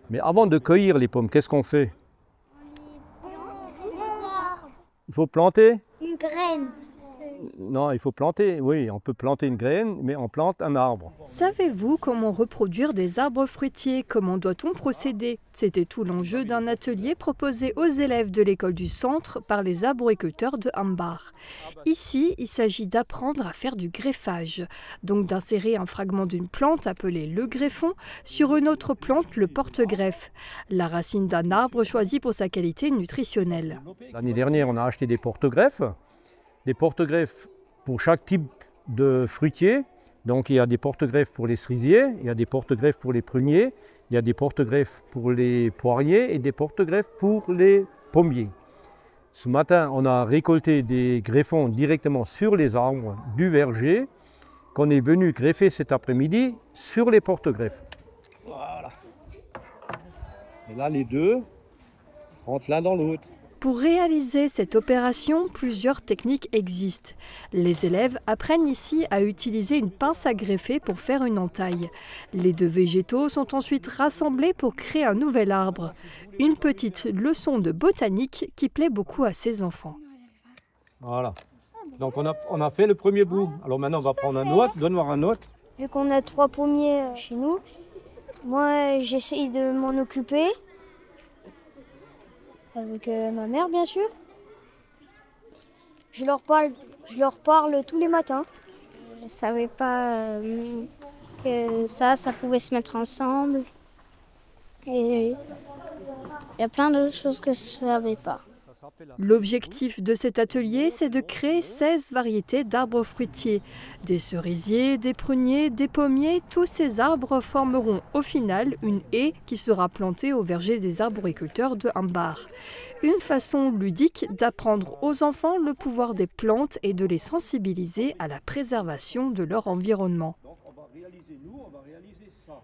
Mais avant de cueillir les pommes, qu'est-ce qu'on fait? Il faut planter? Une graine. Non, il faut planter. Oui, on peut planter une graine, mais on plante un arbre. Savez-vous comment reproduire des arbres fruitiers? Comment doit-on procéder? C'était tout l'enjeu d'un atelier proposé aux élèves de l'école du centre par les arboriculteurs de Ambar. Ici, il s'agit d'apprendre à faire du greffage, donc d'insérer un fragment d'une plante appelée le greffon sur une autre plante, le porte-greffe, la racine d'un arbre choisi pour sa qualité nutritionnelle. L'année dernière, on a acheté des porte-greffes. Des porte-greffes pour chaque type de fruitier. Donc il y a des porte-greffes pour les cerisiers, il y a des porte-greffes pour les pruniers, il y a des porte-greffes pour les poiriers et des porte-greffes pour les pommiers. Ce matin, on a récolté des greffons directement sur les arbres du verger qu'on est venu greffer cet après-midi sur les porte-greffes. Voilà. Et là, les deux rentrent l'un dans l'autre. Pour réaliser cette opération, plusieurs techniques existent. Les élèves apprennent ici à utiliser une pince à greffer pour faire une entaille. Les deux végétaux sont ensuite rassemblés pour créer un nouvel arbre. Une petite leçon de botanique qui plaît beaucoup à ces enfants. Voilà. Donc on a fait le premier bout. Alors maintenant on va prendre un autre. Donne-moi un autre. Vu qu'on a 3 pommiers chez nous, moi j'essaye de m'en occuper. Avec ma mère, bien sûr. Je leur parle tous les matins. Je ne savais pas que ça pouvait se mettre ensemble. Et il y a plein d'autres choses que je ne savais pas. L'objectif de cet atelier, c'est de créer 16 variétés d'arbres fruitiers. Des cerisiers, des pruniers, des pommiers, tous ces arbres formeront au final une haie qui sera plantée au verger des arboriculteurs de Ambar. Une façon ludique d'apprendre aux enfants le pouvoir des plantes et de les sensibiliser à la préservation de leur environnement. Donc on va réaliser ça.